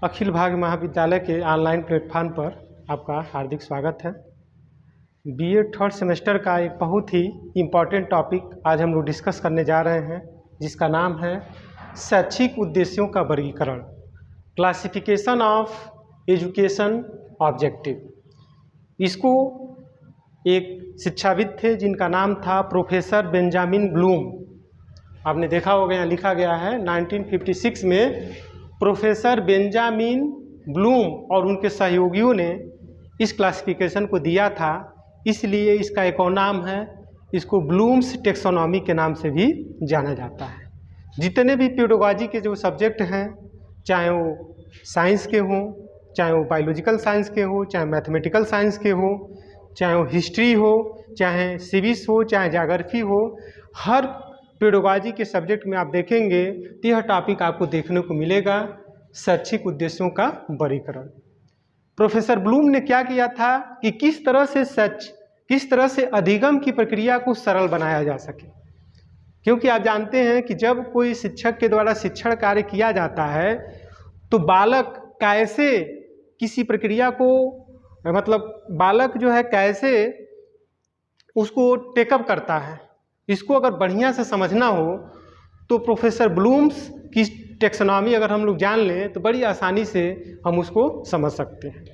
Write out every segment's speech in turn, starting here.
अखिल भारतीय महाविद्यालय के online platform पर आपका हार्दिक स्वागत है। बीएड थर्ड सेमेस्टर का एक बहुत ही इम्पॉर्टेंट टॉपिक आज हम लोग डिस्कस करने जा रहे हैं, जिसका नाम है शैक्षिक उद्देश्यों का वर्गीकरण, क्लासिफिकेशन ऑफ एजुकेशन ऑब्जेक्टिव। इसको एक शिक्षाविद थे जिनका नाम था प्रोफेसर बेंजामिन ब्लूम। आपने देखा होगा यहाँ लिखा गया है 1956 में प्रोफेसर बेंजामिन ब्लूम और उनके सहयोगियों ने इस क्लासिफिकेशन को दिया था, इसलिए इसका एक और नाम है, इसको ब्लूम्स टेक्सोनॉमी के नाम से भी जाना जाता है। जितने भी पेडागॉजी के जो सब्जेक्ट हैं, चाहे वो साइंस के हों, चाहे वो बायोलॉजिकल साइंस के हो, चाहे मैथमेटिकल साइंस के हो, चाहे वो हिस्ट्री हो, चाहे सिविक्स हो, चाहे ज्योग्राफी हो, हर पेडागॉजी के सब्जेक्ट में आप देखेंगे तो यह टॉपिक आपको देखने को मिलेगा, शैक्षिक उद्देश्यों का वर्गीकरण। प्रोफेसर ब्लूम ने क्या किया था कि किस तरह से अधिगम की प्रक्रिया को सरल बनाया जा सके, क्योंकि आप जानते हैं कि जब कोई शिक्षक के द्वारा शिक्षण कार्य किया जाता है तो बालक कैसे किसी प्रक्रिया को, मतलब बालक जो है कैसे उसको टेकअप करता है, इसको अगर बढ़िया से समझना हो तो प्रोफेसर ब्लूम्स की टेक्सोनॉमी अगर हम लोग जान लें तो बड़ी आसानी से हम उसको समझ सकते हैं।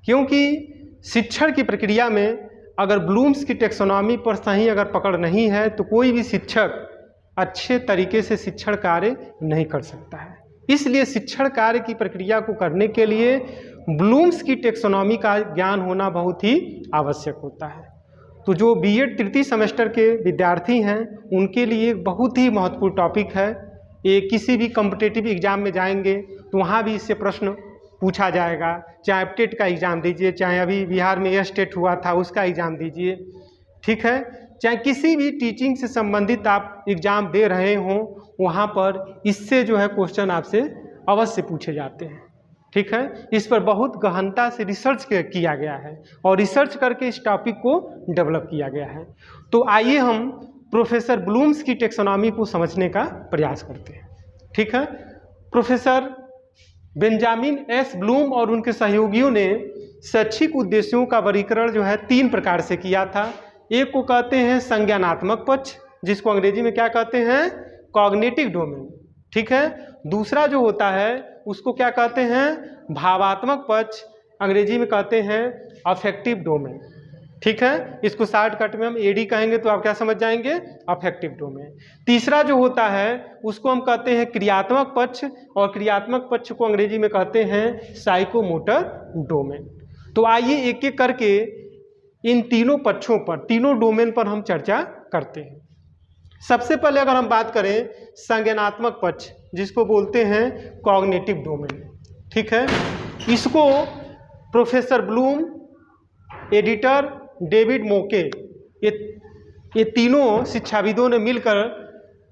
क्योंकि शिक्षण की प्रक्रिया में अगर ब्लूम्स की टेक्सोनॉमी पर सही अगर पकड़ नहीं है तो कोई भी शिक्षक अच्छे तरीके से शिक्षण कार्य नहीं कर सकता है। इसलिए शिक्षण कार्य की प्रक्रिया को करने के लिए ब्लूम्स की टेक्सोनॉमी का ज्ञान होना बहुत ही आवश्यक होता है। तो जो बीएड तृतीय सेमेस्टर के विद्यार्थी हैं उनके लिए बहुत ही महत्वपूर्ण टॉपिक है। ये किसी भी कॉम्पिटिटिव एग्जाम में जाएंगे तो वहाँ भी इससे प्रश्न पूछा जाएगा, चाहे आप टेट का एग्ज़ाम दीजिए, चाहे अभी बिहार में एस टेट हुआ था उसका एग्ज़ाम दीजिए, ठीक है, चाहे किसी भी टीचिंग से संबंधित आप एग्ज़ाम दे रहे हों, वहाँ पर इससे जो है क्वेश्चन आपसे अवश्य पूछे जाते हैं, ठीक है। इस पर बहुत गहनता से रिसर्च किया गया है और रिसर्च करके इस टॉपिक को डेवलप किया गया है। तो आइए हम प्रोफेसर ब्लूम्स की टेक्सोनॉमी को समझने का प्रयास करते हैं, ठीक है। प्रोफेसर बेंजामिन एस ब्लूम और उनके सहयोगियों ने शैक्षिक उद्देश्यों का वर्गीकरण जो है 3 प्रकार से किया था। एक को कहते हैं संज्ञानात्मक पक्ष, जिसको अंग्रेजी में क्या कहते हैं, कॉग्निटिव डोमेन, ठीक है। दूसरा जो होता है उसको क्या कहते हैं, भावात्मक पक्ष, अंग्रेजी में कहते हैं अफेक्टिव डोमेन, ठीक है। इसको शॉर्टकट में हम एडी कहेंगे तो आप क्या समझ जाएंगे, अफेक्टिव डोमेन। तीसरा जो होता है उसको हम कहते हैं क्रियात्मक पक्ष, और क्रियात्मक पक्ष को अंग्रेजी में कहते हैं साइकोमोटर डोमेन। तो आइए एक एक करके इन तीनों पक्षों पर, तीनों डोमेन पर हम चर्चा करते हैं। सबसे पहले अगर हम बात करें संज्ञानात्मक पक्ष, जिसको बोलते हैं कॉग्निटिव डोमेन, ठीक है। इसको प्रोफेसर ब्लूम, एडिटर डेविड मोके, ये तीनों शिक्षाविदों ने मिलकर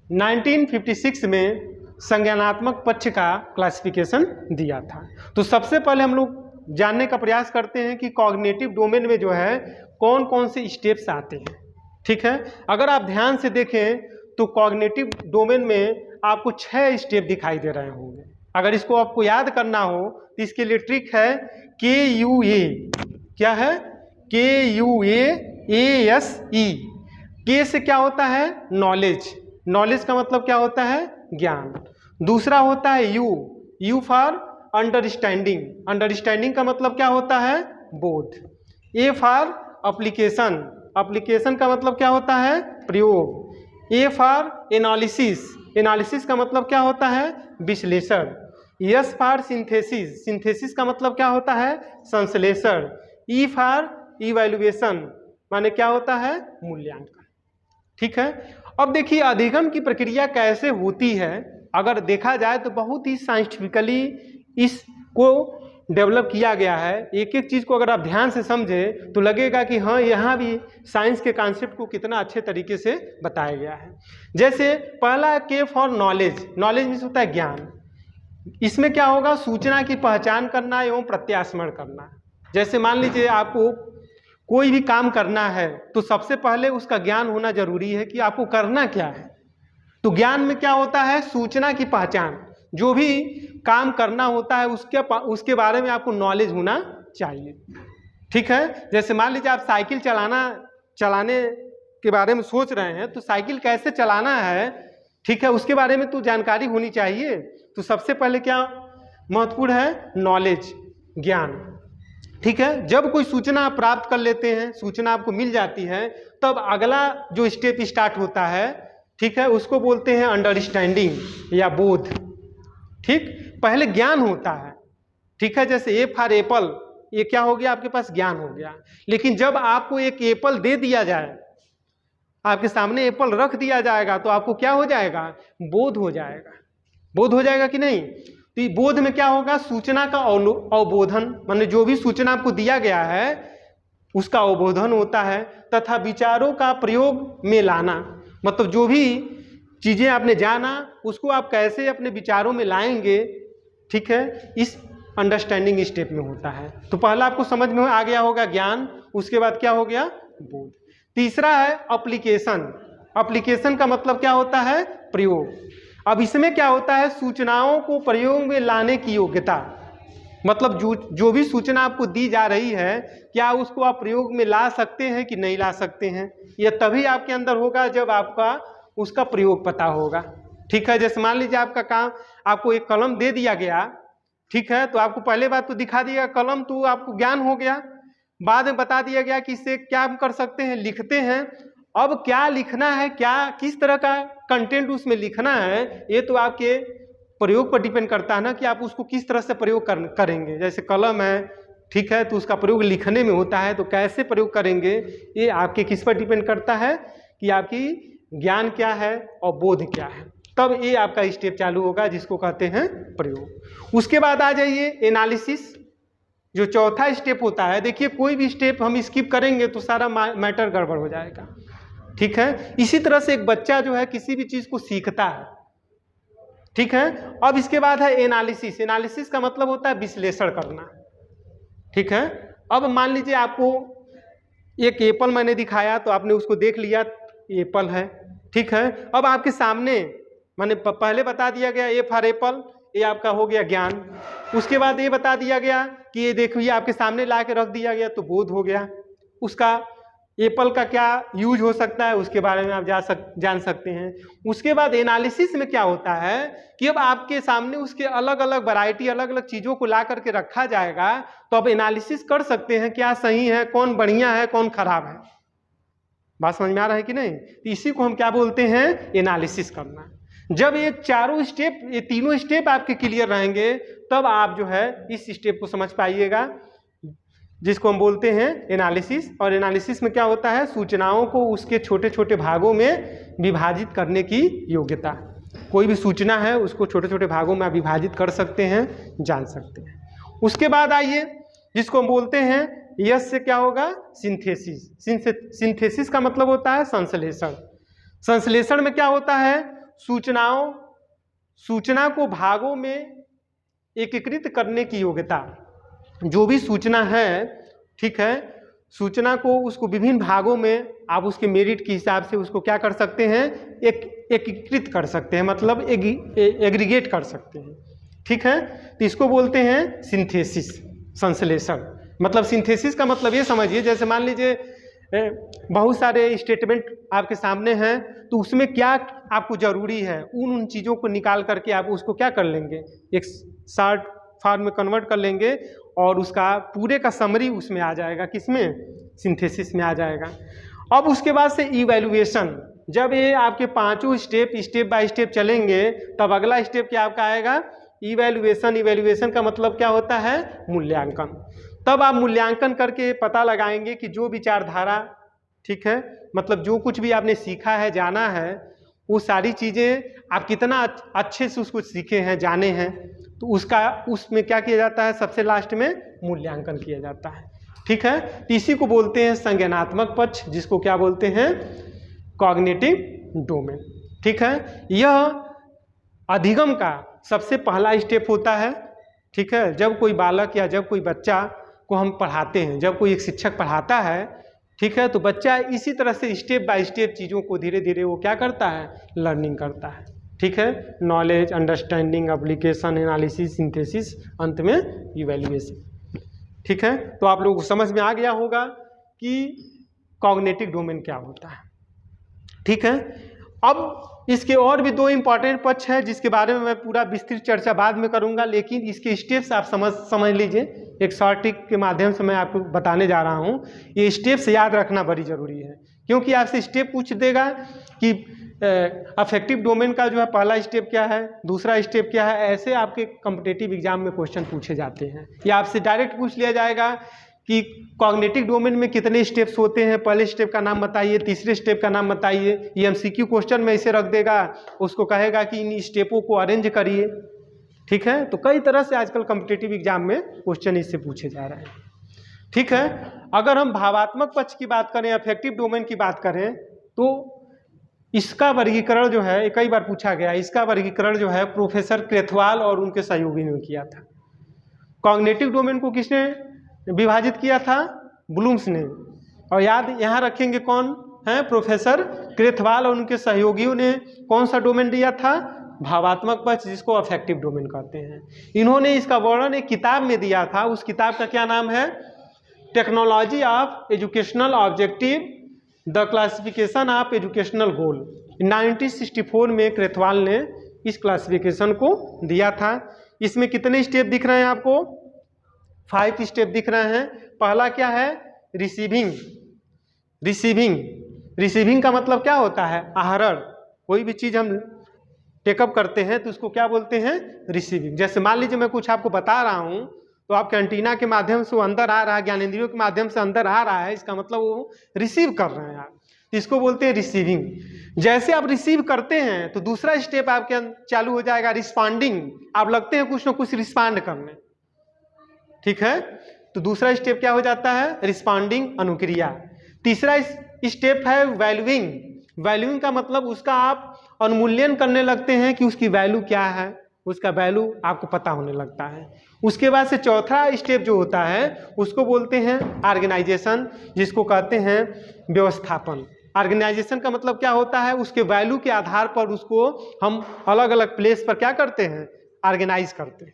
1956 में संज्ञानात्मक पक्ष का क्लासिफिकेशन दिया था। तो सबसे पहले हम लोग जानने का प्रयास करते हैं कि कॉग्निटिव डोमेन में जो है कौन कौन से स्टेप्स आते हैं, ठीक है। अगर आप ध्यान से देखें तो कॉग्निटिव डोमेन में आपको 6 स्टेप दिखाई दे रहे होंगे। अगर इसको आपको याद करना हो तो इसके लिए ट्रिक है KUA, क्या है, KUAASE। के से क्या होता है, नॉलेज, नॉलेज का मतलब क्या होता है, ज्ञान। दूसरा होता है यू फॉर अंडरस्टैंडिंग, अंडरस्टैंडिंग का मतलब क्या होता है, बोध। ए फॉर एप्लीकेशन, एप्लीकेशन का मतलब क्या होता है, प्रयोग। ए फॉर एनालिसिस, एनालिसिस का मतलब क्या होता है, विश्लेषण। एस फॉर सिंथेसिस, सिंथेसिस का मतलब क्या होता है, संश्लेषण। ई फॉर इवैल्यूएशन, माने क्या होता है, मूल्यांकन, ठीक है। अब देखिए अधिगम की प्रक्रिया कैसे होती है। अगर देखा जाए तो बहुत ही साइंटिफिकली इसको डेवलप किया गया है। एक एक चीज़ को अगर आप ध्यान से समझें तो लगेगा कि हाँ, यहाँ भी साइंस के कॉन्सेप्ट को कितना अच्छे तरीके से बताया गया है। जैसे पहला के फॉर नॉलेज, नॉलेज मीन्स होता है ज्ञान। इसमें क्या होगा, सूचना की पहचान करना एवं प्रत्यास्मरण करना। जैसे मान लीजिए आपको कोई भी काम करना है तो सबसे पहले उसका ज्ञान होना जरूरी है कि आपको करना क्या है। तो ज्ञान में क्या होता है, सूचना की पहचान। जो भी काम करना होता है उसके बारे में आपको नॉलेज होना चाहिए। ठीक है, जैसे मान लीजिए आप साइकिल चलाने के बारे में सोच रहे हैं, तो साइकिल कैसे चलाना है, ठीक है, उसके बारे में तो जानकारी होनी चाहिए। तो सबसे पहले क्या महत्वपूर्ण है, नॉलेज, ज्ञान। ठीक है, जब कोई सूचना आप प्राप्त कर लेते हैं, सूचना आपको मिल जाती है, तब अगला जो स्टेप स्टार्ट होता है, ठीक है, उसको बोलते हैं अंडरस्टैंडिंग या बोध। ठीक, पहले ज्ञान होता है, ठीक है, जैसे ए फॉर एप्पल, ये क्या हो गया, आपके पास ज्ञान हो गया। लेकिन जब आपको एक एप्पल दे दिया जाए, आपके सामने एप्पल रख दिया जाएगा, तो आपको क्या हो जाएगा, बोध हो जाएगा। बोध हो जाएगा कि नहीं? तो ये बोध में क्या होगा, सूचना का अवबोधन, माने जो भी सूचना आपको दिया गया है उसका अवबोधन होता है, तथा विचारों का प्रयोग में लाना, मतलब जो भी चीजें आपने जाना उसको आप कैसे अपने विचारों में लाएंगे, ठीक है, इस अंडरस्टैंडिंग स्टेप में होता है। तो पहला आपको समझ में आ गया होगा ज्ञान, उसके बाद क्या हो गया, बोध। तीसरा है एप्लीकेशन। एप्लीकेशन का मतलब क्या होता है, प्रयोग। अब इसमें क्या होता है, सूचनाओं को प्रयोग में लाने की योग्यता, मतलब जो भी सूचना आपको दी जा रही है, क्या उसको आप प्रयोग में ला सकते हैं कि नहीं ला सकते हैं। यह तभी आपके अंदर होगा जब आपका उसका प्रयोग पता होगा। ठीक है, जैसे मान लीजिए आपका काम, आपको एक कलम दे दिया गया, ठीक है, तो आपको पहले बात तो दिखा दिया कलम, तो आपको ज्ञान हो गया। बाद में बता दिया गया कि इससे क्या हम कर सकते हैं, लिखते हैं। अब क्या लिखना है, क्या किस तरह का कंटेंट उसमें लिखना है, ये तो आपके प्रयोग पर डिपेंड करता है ना, कि आप उसको किस तरह से प्रयोग करेंगे। जैसे कलम है, ठीक है, तो उसका प्रयोग लिखने में होता है, तो कैसे प्रयोग करेंगे ये आपके किस पर डिपेंड करता है, कि आपकी ज्ञान क्या है और बोध क्या है। तब ये आपका स्टेप चालू होगा जिसको कहते हैं प्रयोग। उसके बाद आ जाइए एनालिसिस, जो चौथा स्टेप होता है। देखिए, कोई भी स्टेप हम स्किप करेंगे तो सारा मैटर गड़बड़ हो जाएगा। ठीक है, इसी तरह से एक बच्चा जो है किसी भी चीज को सीखता है। ठीक है, अब इसके बाद है एनालिसिस। एनालिसिस का मतलब होता है विश्लेषण करना। ठीक है, अब मान लीजिए आपको एक एप्पल मैंने दिखाया, तो आपने उसको देख लिया, एप्पल है। ठीक है, अब आपके सामने मैंने पहले बता दिया गया ए फॉर एप्पल, ये आपका हो गया ज्ञान। उसके बाद ये बता दिया गया कि ये देखिए आपके सामने ला के रख दिया गया, तो बोध हो गया। उसका एप्पल का क्या यूज हो सकता है उसके बारे में आप जान सकते हैं। उसके बाद एनालिसिस में क्या होता है कि अब आपके सामने उसके अलग अलग वैरायटी, अलग अलग चीज़ों को ला करके रखा जाएगा, तो अब एनालिसिस कर सकते हैं क्या सही है, कौन बढ़िया है, कौन खराब है। बात समझ में आ रहा है कि नहीं? तो इसी को हम क्या बोलते हैं, एनालिसिस करना। जब ये चारों स्टेप, ये तीनों स्टेप आपके क्लियर रहेंगे, तब आप जो है इस स्टेप को समझ पाइएगा, जिसको हम बोलते हैं एनालिसिस। और एनालिसिस में क्या होता है, सूचनाओं को उसके छोटे छोटे भागों में विभाजित करने की योग्यता। कोई भी सूचना है उसको छोटे छोटे भागों में आप विभाजित कर सकते हैं, जान सकते हैं। उसके बाद आइए जिसको हम बोलते हैं, यस से क्या होगा, सिंथेसिस। सिंथेसिस का मतलब होता है संश्लेषण। संश्लेषण में क्या होता है, सूचना को भागों में एकीकृत करने की योग्यता। जो भी सूचना है, ठीक है, सूचना को उसको विभिन्न भागों में आप उसके मेरिट के हिसाब से उसको क्या कर सकते हैं, एकीकृत कर सकते हैं, मतलब एग्रीगेट कर सकते हैं। ठीक है, तो इसको बोलते हैं सिंथेसिस, संश्लेषण। मतलब सिंथेसिस का मतलब ये समझिए, जैसे मान लीजिए बहुत सारे स्टेटमेंट आपके सामने हैं, तो उसमें क्या आपको जरूरी है, उन चीज़ों को निकाल करके आप उसको क्या कर लेंगे, एक शॉर्ट फॉर्म में कन्वर्ट कर लेंगे, और उसका पूरे का समरी उसमें आ जाएगा, किसमें, सिंथेसिस में आ जाएगा। अब उसके बाद से इवैल्यूएशन। जब ये आपके पांचों स्टेप बाय स्टेप चलेंगे, तब अगला स्टेप क्या आपका आएगा, इवैल्यूएशन। इवैल्यूएशन का मतलब क्या होता है, मूल्यांकन। तब आप मूल्यांकन करके पता लगाएंगे कि जो विचारधारा, ठीक है, मतलब जो कुछ भी आपने सीखा है, जाना है, वो सारी चीज़ें आप कितना अच्छे से उसको सीखे हैं, जाने हैं, तो उसमें क्या किया जाता है, सबसे लास्ट में मूल्यांकन किया जाता है। ठीक है, तो इसी को बोलते हैं संज्ञानात्मक पक्ष, जिसको क्या बोलते हैं, कॉग्निटिव डोमेन। ठीक है, यह अधिगम का सबसे पहला स्टेप होता है। ठीक है, जब कोई बालक या जब कोई बच्चा को हम पढ़ाते हैं, जब कोई एक शिक्षक पढ़ाता है, ठीक है, तो बच्चा इसी तरह से स्टेप बाय स्टेप चीज़ों को धीरे धीरे वो क्या करता है, लर्निंग करता है। ठीक है, knowledge, understanding, application, analysis, synthesis, अंत में इवैल्यूएशन। ठीक है, तो आप लोगों को समझ में आ गया होगा कि कॉग्निटिव डोमेन क्या होता है। ठीक है, अब इसके और भी दो इंपॉर्टेंट पक्ष है जिसके बारे में मैं पूरा विस्तृत चर्चा बाद में करूंगा, लेकिन इसके स्टेप्स आप समझ लीजिए। एक शॉर्ट ट्रिक के माध्यम से मैं आपको बताने जा रहा हूं। ये स्टेप्स याद रखना बड़ी जरूरी है, क्योंकि आपसे स्टेप पूछ देगा कि अफेक्टिव डोमेन का जो है पहला स्टेप क्या है, दूसरा स्टेप क्या है। ऐसे आपके कॉम्पिटिटिव एग्जाम में क्वेश्चन पूछे जाते हैं, या आपसे डायरेक्ट पूछ लिया जाएगा कि कॉग्निटिव डोमेन में कितने स्टेप्स होते हैं, पहले स्टेप का नाम बताइए, तीसरे स्टेप का नाम बताइए। ये एमसीक्यू क्वेश्चन में इसे रख देगा, उसको कहेगा कि इन स्टेपों को अरेंज करिए। ठीक है, तो कई तरह से आजकल कॉम्पिटिटिव एग्जाम में क्वेश्चन इससे पूछे जा रहे हैं। ठीक है, अगर हम भावात्मक पक्ष की बात करें, अफेक्टिव डोमेन की बात करें, तो इसका वर्गीकरण जो है कई बार पूछा गया, इसका वर्गीकरण जो है प्रोफेसर क्रेथवाल और उनके सहयोगी ने किया था। कॉग्निटिव डोमेन को किसने विभाजित किया था? ब्लूम्स ने। और याद यहाँ रखेंगे कौन है? प्रोफेसर क्रेथवाल और उनके सहयोगियों ने कौन सा डोमेन दिया था? भावात्मक पक्ष, जिसको अफेक्टिव डोमेन कहते हैं। इन्होंने इसका वर्णन एक किताब में दिया था। उस किताब का क्या नाम है? Technology of educational objective, the classification of educational goal. 1964 में क्रेथवाल ने इस क्लासिफिकेशन को दिया था। इसमें कितने स्टेप दिख रहे हैं आपको? 5 स्टेप दिख रहे हैं। पहला क्या है? रिसीविंग। रिसीविंग का मतलब क्या होता है? आहरण। कोई भी चीज़ हम टेकअप करते हैं तो उसको क्या बोलते हैं? रिसीविंग। जैसे मान लीजिए मैं कुछ आपको बता रहा हूँ, तो आप कैंटीना के माध्यम से वो अंदर आ रहा है, ज्ञानेंद्रियों के माध्यम से अंदर आ रहा है, इसका मतलब वो रिसीव कर रहे हैं आप, इसको बोलते हैं रिसीविंग। जैसे आप रिसीव करते हैं तो दूसरा स्टेप आपके चालू हो जाएगा, रिस्पॉन्डिंग। आप लगते हैं कुछ ना कुछ रिस्पॉन्ड करने। ठीक है, तो दूसरा स्टेप क्या हो जाता है? रिस्पॉन्डिंग, अनुक्रिया। तीसरा स्टेप है वैल्यूइंग। वैल्यूइंग का मतलब उसका आप अनुमूल्यन करने लगते हैं कि उसकी वैल्यू क्या है, उसका वैल्यू आपको पता होने लगता है। उसके बाद से चौथा स्टेप जो होता है उसको बोलते हैं ऑर्गेनाइजेशन, जिसको कहते हैं व्यवस्थापन। ऑर्गेनाइजेशन का मतलब क्या होता है? उसके वैल्यू के आधार पर उसको हम अलग अलग प्लेस पर क्या करते हैं? ऑर्गेनाइज करते हैं।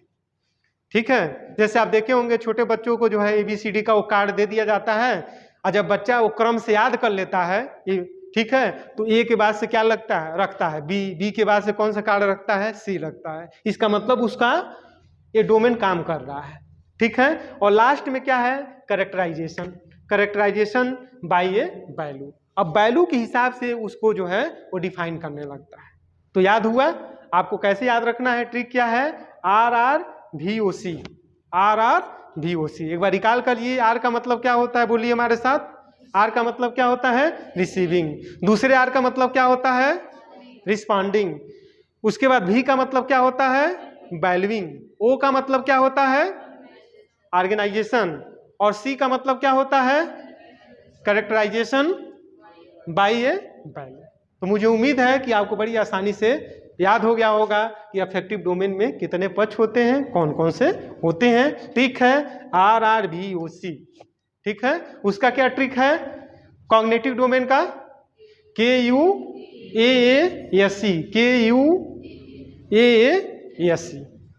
ठीक है, जैसे आप देखे होंगे छोटे बच्चों को जो है ABCD का वो कार्ड दे दिया जाता है, और जब बच्चा वो क्रम से याद कर लेता है, ठीक है, तो A के बाद से क्या लगता है? रखता है B के बाद से कौन सा कार्ड रखता है? C रखता है। इसका मतलब उसका ये डोमेन काम कर रहा है। ठीक है, और लास्ट में क्या है? कैरेक्टराइजेशन। कैरेक्टराइजेशन बाय ए वैल्यू। अब वैल्यू के हिसाब से उसको जो है वो डिफाइन करने लगता है। तो याद हुआ आपको कैसे याद रखना है? ट्रिक क्या है? RRVOC। RRVOC एक बार रिकॉल करिए। R का मतलब क्या होता है? बोलिए हमारे साथ। R का मतलब क्या होता है? रिसीविंग। दूसरे R का मतलब क्या होता है? रिस्पॉन्डिंग। उसके बाद V का मतलब क्या होता है? वैल्यूइंग। O का मतलब क्या होता है? ऑर्गेनाइजेशन। और C का मतलब क्या होता है? कैरेक्टराइजेशन बाय ए वैल्यू। तो मुझे उम्मीद है कि आपको बड़ी आसानी से याद हो गया होगा कि अफेक्टिव डोमेन में कितने पक्ष होते हैं, कौन कौन से होते हैं। ठीक है, RRVOC। ठीक है, उसका क्या ट्रिक है? कॉग्निटिव डोमेन का KUAASC। KUAASC।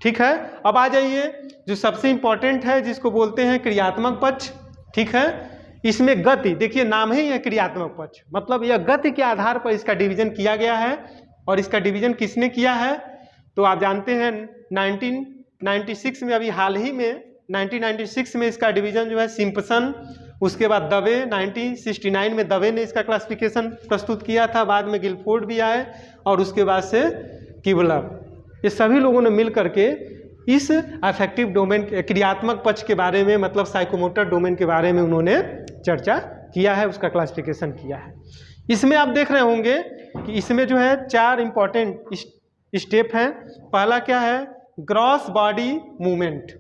ठीक है, अब आ जाइए जो सबसे इंपॉर्टेंट है, जिसको बोलते हैं क्रियात्मक पक्ष। ठीक है, इसमें गति, देखिए नाम ही है क्रियात्मक पक्ष, मतलब यह गति के आधार पर इसका डिवीजन किया गया है। और इसका डिवीजन किसने किया है? तो आप जानते हैं 1996 में, अभी हाल ही में 1996 में इसका डिवीजन जो है सिम्पसन, उसके बाद दवे 1969 में दवे ने इसका क्लासिफिकेशन प्रस्तुत किया था, बाद में गिलफोर्ड भी आए, और उसके बाद से किबलर। ये सभी लोगों ने मिल करके इस अफेक्टिव डोमेन, क्रियात्मक पक्ष के बारे में, मतलब साइकोमोटर डोमेन के बारे में उन्होंने चर्चा किया है, उसका क्लासिफिकेशन किया है। इसमें आप देख रहे होंगे कि इसमें जो है 4 इंपॉर्टेंट स्टेप हैं। पहला क्या है? ग्रॉस बॉडी मूवमेंट,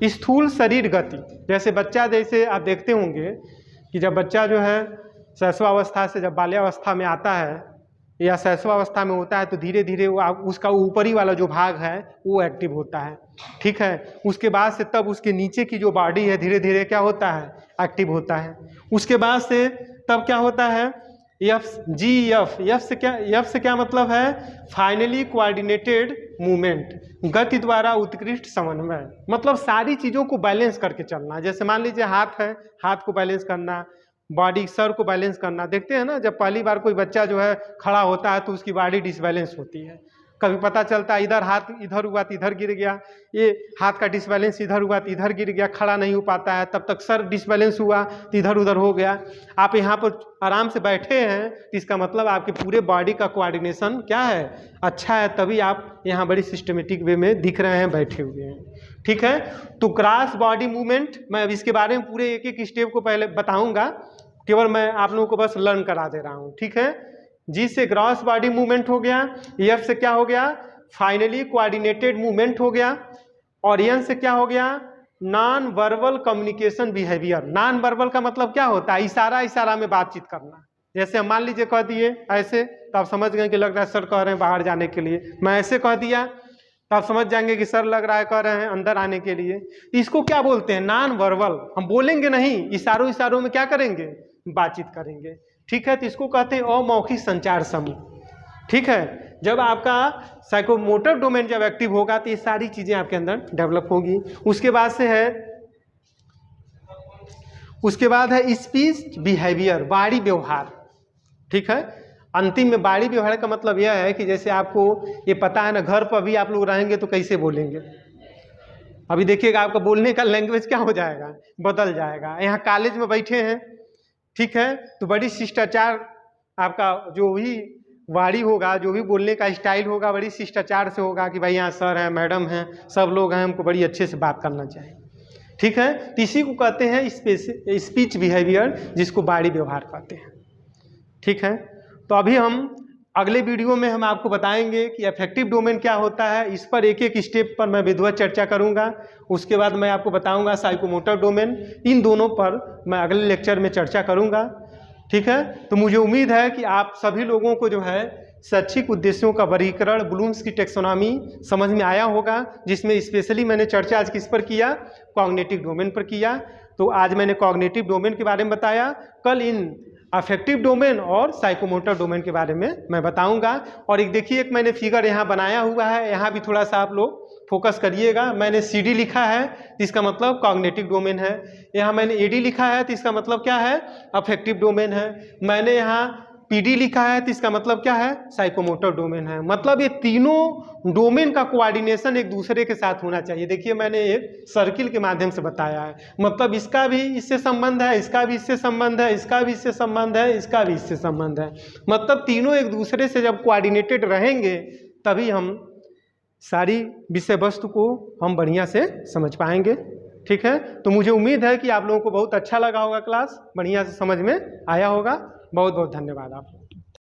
स्थूल शरीर गति। जैसे बच्चा, जैसे आप देखते होंगे कि जब बच्चा जो है शैशवावस्था से जब बाल्यावस्था में आता है या शैशवावस्था में होता है, तो धीरे धीरे वो उसका ऊपरी वाला जो भाग है वो एक्टिव होता है। ठीक है, उसके बाद से तब उसके नीचे की जो बॉडी है धीरे धीरे क्या होता है? एक्टिव होता है। उसके बाद से तब क्या होता है? एफ से क्या मतलब है? फाइनली कोऑर्डिनेटेड मूवमेंट, गति द्वारा उत्कृष्ट समन्वय, मतलब सारी चीज़ों को बैलेंस करके चलना। जैसे मान लीजिए हाथ है, हाथ को बैलेंस करना, बॉडी सर को बैलेंस करना। देखते हैं ना, जब पहली बार कोई बच्चा जो है खड़ा होता है तो उसकी बॉडी डिसबैलेंस होती है। कभी पता चलता है इधर हाथ इधर हुआ तो इधर गिर गया, ये हाथ का डिसबैलेंस इधर हुआ तो इधर गिर गया, खड़ा नहीं हो पाता है। तब तक सर डिसबैलेंस हुआ तो इधर उधर हो गया। आप यहाँ पर आराम से बैठे हैं तो इसका मतलब आपके पूरे बॉडी का कोऑर्डिनेशन क्या है? अच्छा है, तभी आप यहाँ बड़ी सिस्टमेटिक वे में दिख रहे हैं, बैठे हुए हैं। ठीक है, तो क्रॉस बॉडी मूवमेंट, मैं अब इसके बारे में पूरे एक एक स्टेप को पहले बताऊँगा, केवल मैं आप लोगों को बस लर्न करा दे रहा हूँ। ठीक है, जी से क्रॉस बॉडी मूवमेंट हो गया, एफ से क्या हो गया? फाइनली कोऑर्डिनेटेड मूवमेंट हो गया, और एन से क्या हो गया? Non verbal communication behaviour. Non verbal का मतलब क्या होता है? इशारा इशारा में बातचीत करना। जैसे हम मान लीजिए कह दिए ऐसे, तो आप समझ गए कि लग रहा है सर कह रहे हैं बाहर जाने के लिए। मैं ऐसे कह दिया तो आप समझ जाएंगे कि सर लग रहा है कह रहे हैं अंदर आने के लिए। इसको क्या बोलते हैं? Non verbal. हम बोलेंगे नहीं, इशारों इशारों में क्या करेंगे? बातचीत करेंगे। ठीक है, तो इसको कहते हैं अमौखिक संचार समूह। ठीक है, जब आपका साइकोमोटर डोमेन जब एक्टिव होगा तो ये सारी चीज़ें आपके अंदर डेवलप होगी। उसके बाद है स्पीच बिहेवियर, बाड़ी व्यवहार। ठीक है, अंतिम में बाड़ी व्यवहार का मतलब यह है कि जैसे आपको ये पता है ना, घर पर भी आप लोग रहेंगे तो कैसे बोलेंगे। अभी देखिएगा आपका बोलने का लैंग्वेज क्या हो जाएगा? बदल जाएगा। यहाँ कॉलेज में बैठे हैं, ठीक है, तो बड़ी शिष्टाचार, आपका जो भी वाणी होगा, जो भी बोलने का स्टाइल होगा, बड़ी शिष्टाचार से होगा कि भाई यहाँ सर हैं, मैडम हैं, सब लोग हैं, हमको बड़ी अच्छे से बात करना चाहिए। ठीक है, तो इसी को कहते हैं स्पीच बिहेवियर, जिसको बाड़ी व्यवहार कहते हैं। ठीक है, तो अभी हम अगले वीडियो में हम आपको बताएंगे कि अफेक्टिव डोमेन क्या होता है। इस पर एक एक स्टेप पर मैं विधिवत चर्चा करूंगा। उसके बाद मैं आपको बताऊंगा साइकोमोटर डोमेन। इन दोनों पर मैं अगले लेक्चर में चर्चा करूंगा। ठीक है, तो मुझे उम्मीद है कि आप सभी लोगों को जो है शैक्षिक उद्देश्यों का वर्गीकरण, ब्लूम्स की टेक्सोनॉमी समझ में आया होगा, जिसमें स्पेशली मैंने चर्चा आज किस पर किया? कॉग्निटिव डोमेन पर किया। तो आज मैंने कॉग्निटिव डोमेन के बारे में बताया, कल इन अफेक्टिव डोमेन और साइकोमोटर डोमेन के बारे में मैं बताऊंगा। और एक देखिए, एक मैंने फिगर यहाँ बनाया हुआ है, यहाँ भी थोड़ा सा आप लोग फोकस करिएगा। मैंने CD लिखा है तो इसका मतलब कॉग्निटिव डोमेन है। यहाँ मैंने AD लिखा है तो इसका मतलब क्या है? अफेक्टिव डोमेन है। मैंने यहाँ PD लिखा है तो इसका मतलब क्या है? साइकोमोटर डोमेन है। मतलब ये तीनों डोमेन का कोऑर्डिनेशन एक दूसरे के साथ होना चाहिए। देखिए, मैंने एक सर्किल के माध्यम से बताया है, मतलब इसका भी इससे संबंध है, इसका भी इससे संबंध है, इसका भी इससे संबंध है, इसका भी इससे संबंध है। मतलब तीनों एक दूसरे से जब कोऑर्डिनेटेड रहेंगे तभी हम सारी विषय वस्तु को हम बढ़िया से समझ पाएंगे। ठीक है, तो मुझे उम्मीद है कि आप लोगों को बहुत अच्छा लगा होगा, क्लास बढ़िया से समझ में आया होगा। बहुत बहुत धन्यवाद आप।